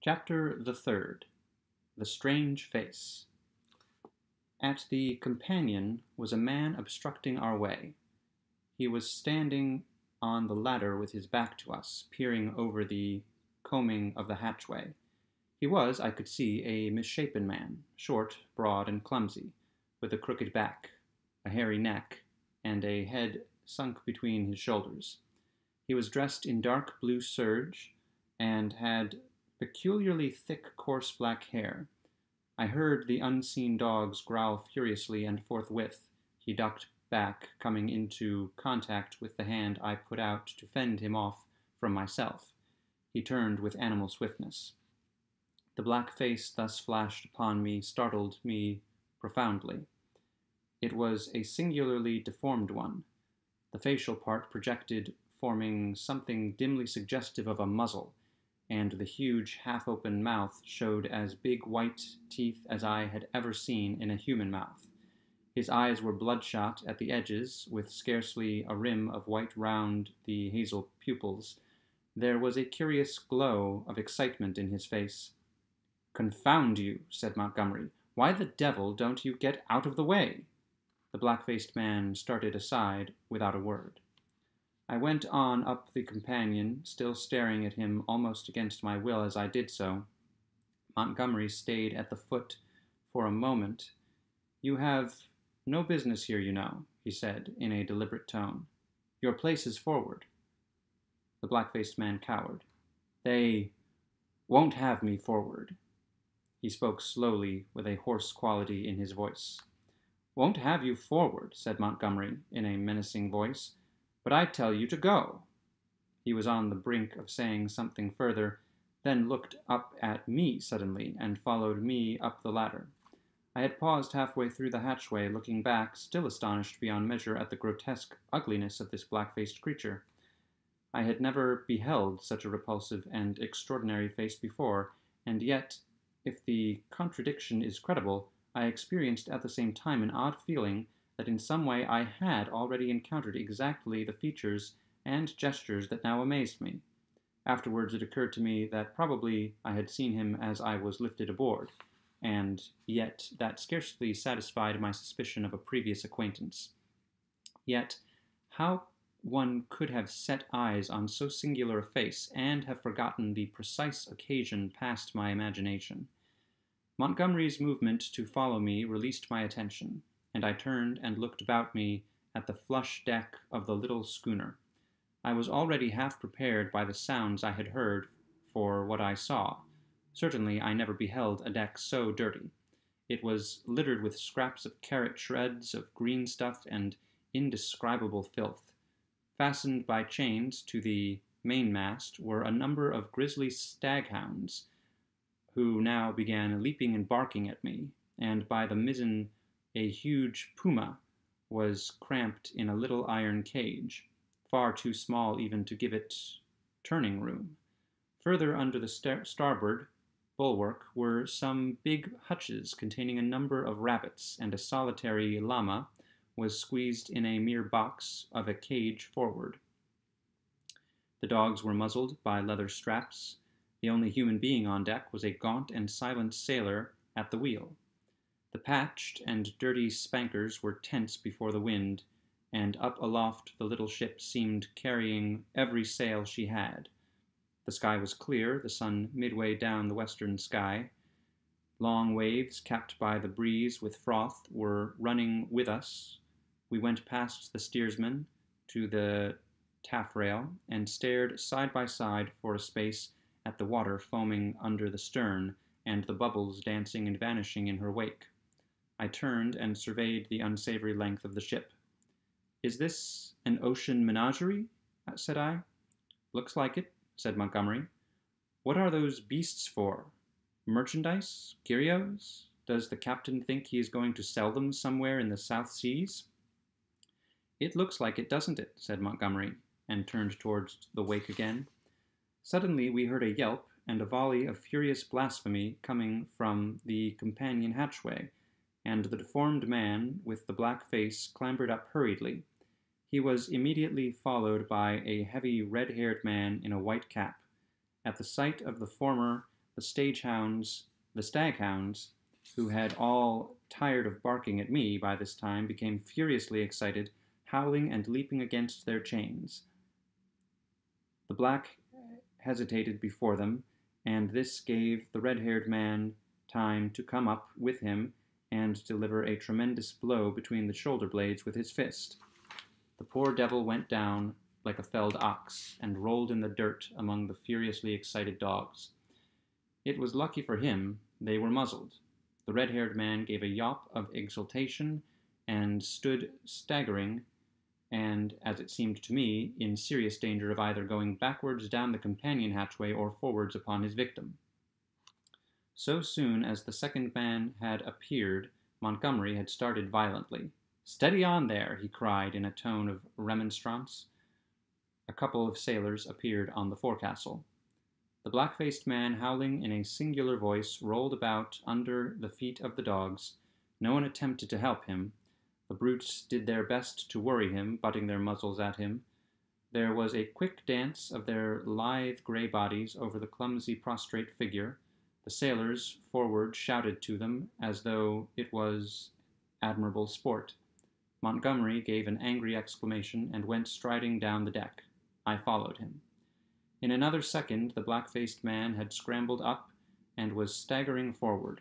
Chapter the Third. The Strange Face. At the companion was a man obstructing our way. He was standing on the ladder with his back to us, peering over the combing of the hatchway. He was, I could see, a misshapen man, short, broad, and clumsy, with a crooked back, a hairy neck, and a head sunk between his shoulders. He was dressed in dark blue serge, and had peculiarly thick, coarse black hair. I heard the unseen dogs growl furiously, and forthwith he ducked back, coming into contact with the hand I put out to fend him off from myself. He turned with animal swiftness. The black face thus flashed upon me startled me profoundly. It was a singularly deformed one. The facial part projected, forming something dimly suggestive of a muzzle, and the huge half-open mouth showed as big white teeth as I had ever seen in a human mouth. His eyes were bloodshot at the edges, with scarcely a rim of white round the hazel pupils. There was a curious glow of excitement in his face. "Confound you," said Montgomery. "Why the devil don't you get out of the way?" The black-faced man started aside without a word. I went on up the companion, still staring at him almost against my will as I did so. Montgomery stayed at the foot for a moment. "You have no business here, you know," he said in a deliberate tone. "Your place is forward." The black-faced man cowered. "They won't have me forward." He spoke slowly, with a hoarse quality in his voice. "Won't have you forward," said Montgomery in a menacing voice. "But I tell you to go." He was on the brink of saying something further, then looked up at me suddenly and followed me up the ladder. I had paused halfway through the hatchway, looking back, still astonished beyond measure at the grotesque ugliness of this black-faced creature. I had never beheld such a repulsive and extraordinary face before, and yet, if the contradiction is credible, I experienced at the same time an odd feeling that in some way I had already encountered exactly the features and gestures that now amazed me. Afterwards it occurred to me that probably I had seen him as I was lifted aboard, and yet that scarcely satisfied my suspicion of a previous acquaintance. Yet how one could have set eyes on so singular a face, and have forgotten the precise occasion, passed my imagination. Montgomery's movement to follow me released my attention, and I turned and looked about me at the flush deck of the little schooner. I was already half prepared by the sounds I had heard for what I saw. Certainly I never beheld a deck so dirty. It was littered with scraps of carrot shreds, of green stuff, and indescribable filth. Fastened by chains to the mainmast were a number of grisly staghounds, who now began leaping and barking at me, and by the mizzen a huge puma was cramped in a little iron cage, far too small even to give it turning room. Further under the starboard bulwark were some big hutches containing a number of rabbits, and a solitary llama was squeezed in a mere box of a cage forward. The dogs were muzzled by leather straps. The only human being on deck was a gaunt and silent sailor at the wheel. The patched and dirty spankers were tense before the wind, and up aloft the little ship seemed carrying every sail she had. The sky was clear, the sun midway down the western sky. Long waves, capped by the breeze with froth, were running with us. We went past the steersman to the taffrail, and stared side by side for a space at the water foaming under the stern, and the bubbles dancing and vanishing in her wake. I turned and surveyed the unsavory length of the ship. "Is this an ocean menagerie?" said I. "Looks like it," said Montgomery. "What are those beasts for? Merchandise? Curios? Does the captain think he is going to sell them somewhere in the South Seas?" "It looks like it, doesn't it?" said Montgomery, and turned towards the wake again. Suddenly we heard a yelp and a volley of furious blasphemy coming from the companion hatchway, and the deformed man with the black face clambered up hurriedly. He was immediately followed by a heavy red-haired man in a white cap. At the sight of the former, The staghounds, who had all tired of barking at me by this time, became furiously excited, howling and leaping against their chains. The black hesitated before them, and this gave the red-haired man time to come up with him and deliver a tremendous blow between the shoulder blades with his fist. The poor devil went down like a felled ox, and rolled in the dirt among the furiously excited dogs. It was lucky for him they were muzzled. The red-haired man gave a yawp of exultation and stood staggering, and, as it seemed to me, in serious danger of either going backwards down the companion hatchway or forwards upon his victim. So soon as the second man had appeared, Montgomery had started violently. "Steady on there!" he cried in a tone of remonstrance. A couple of sailors appeared on the forecastle. The black-faced man, howling in a singular voice, rolled about under the feet of the dogs. No one attempted to help him. The brutes did their best to worry him, butting their muzzles at him. There was a quick dance of their lithe gray bodies over the clumsy prostrate figure. The sailors forward shouted to them as though it was admirable sport. Montgomery gave an angry exclamation and went striding down the deck. I followed him. In another second the black-faced man had scrambled up and was staggering forward.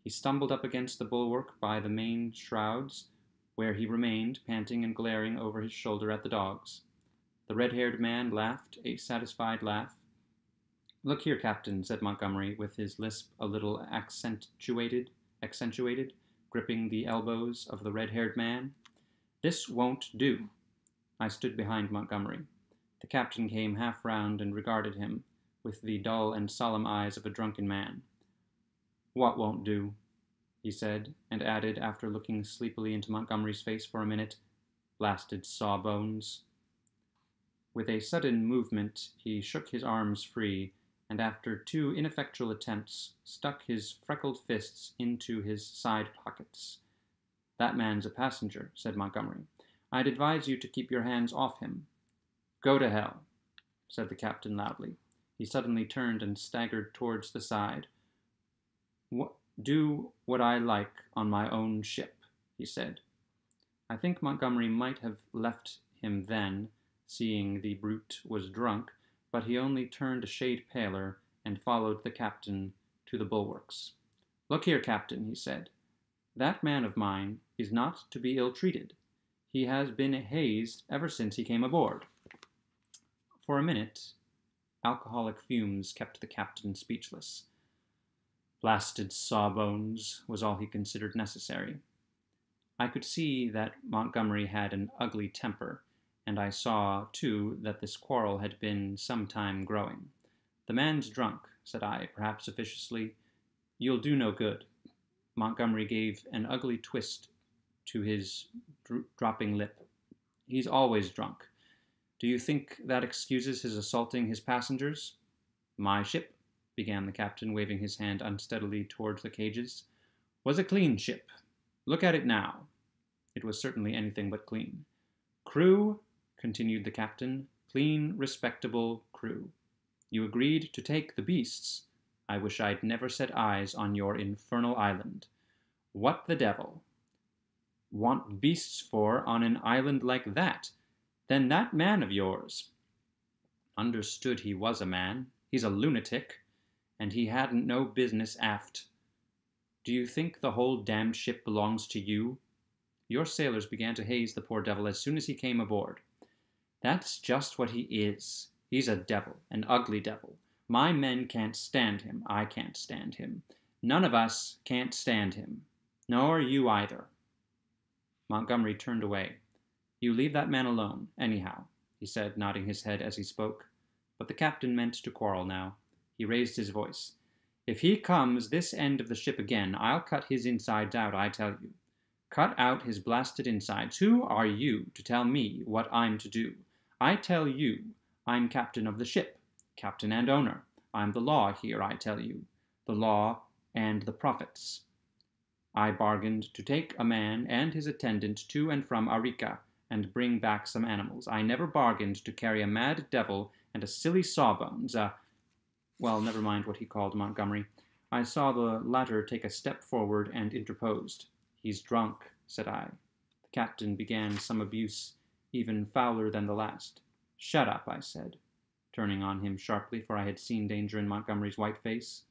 He stumbled up against the bulwark by the main shrouds, where he remained, panting and glaring over his shoulder at the dogs. The red-haired man laughed a satisfied laugh. "Look here, Captain," said Montgomery, with his lisp a little accentuated, gripping the elbows of the red-haired man. "This won't do." I stood behind Montgomery. The captain came half round and regarded him with the dull and solemn eyes of a drunken man. "What won't do?" he said, and added, after looking sleepily into Montgomery's face for a minute, "Blasted sawbones." With a sudden movement he shook his arms free, and after 2 ineffectual attempts stuck his freckled fists into his side pockets. "That man's a passenger," said Montgomery. "I'd advise you to keep your hands off him." "Go to hell," said the captain loudly. He suddenly turned and staggered towards the side. "Do what I like on my own ship," he said. I think Montgomery might have left him then, seeing the brute was drunk, but he only turned a shade paler and followed the captain to the bulwarks. "Look here, Captain," he said. "That man of mine is not to be ill-treated. He has been hazed ever since he came aboard." For a minute, alcoholic fumes kept the captain speechless. "Blasted sawbones," was all he considered necessary. I could see that Montgomery had an ugly temper, and I saw, too, that this quarrel had been some time growing. "The man's drunk," said I, perhaps officiously. "You'll do no good." Montgomery gave an ugly twist to his dropping lip. "He's always drunk. Do you think that excuses his assaulting his passengers?" "My ship," began the captain, waving his hand unsteadily towards the cages, "was a clean ship. Look at it now." It was certainly anything but clean. "Crew," continued the captain, "clean, respectable crew. You agreed to take the beasts. I wish I'd never set eyes on your infernal island. What the devil? Want beasts for on an island like that? Then that man of yours—" "Understood he was a man. He's a lunatic. And he hadn't no business aft. Do you think the whole damned ship belongs to you? Your sailors began to haze the poor devil as soon as he came aboard." "That's just what he is. He's a devil, an ugly devil. My men can't stand him. I can't stand him. None of us can't stand him. Nor you either." Montgomery turned away. "You leave that man alone, anyhow," he said, nodding his head as he spoke. But the captain meant to quarrel now. He raised his voice. "If he comes this end of the ship again, I'll cut his insides out, I tell you. Cut out his blasted insides. Who are you to tell me what I'm to do? I tell you, I'm captain of the ship, captain and owner. I'm the law here, I tell you. The law and the prophets. I bargained to take a man and his attendant to and from Arica and bring back some animals. I never bargained to carry a mad devil and a silly sawbones, well, never mind what he called Montgomery. I saw the latter take a step forward and interposed. "He's drunk," said I. The captain began some abuse even fouler than the last. "Shut up," I said, turning on him sharply, for I had seen danger in Montgomery's white face.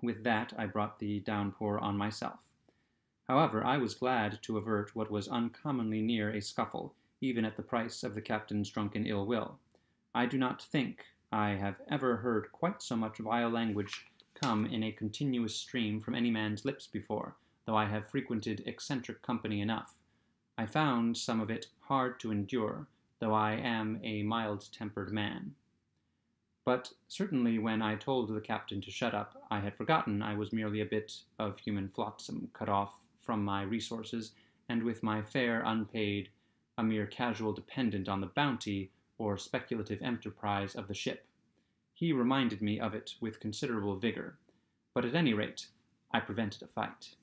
With that I brought the downpour on myself. However, I was glad to avert what was uncommonly near a scuffle, even at the price of the captain's drunken ill will. I do not think I have ever heard quite so much vile language come in a continuous stream from any man's lips before, though I have frequented eccentric company enough. I found some of it hard to endure, though I am a mild-tempered man. But certainly when I told the captain to shut up, I had forgotten I was merely a bit of human flotsam cut off from my resources, and with my fare unpaid, a mere casual dependent on the bounty or speculative enterprise of the ship. He reminded me of it with considerable vigor, but at any rate I prevented a fight.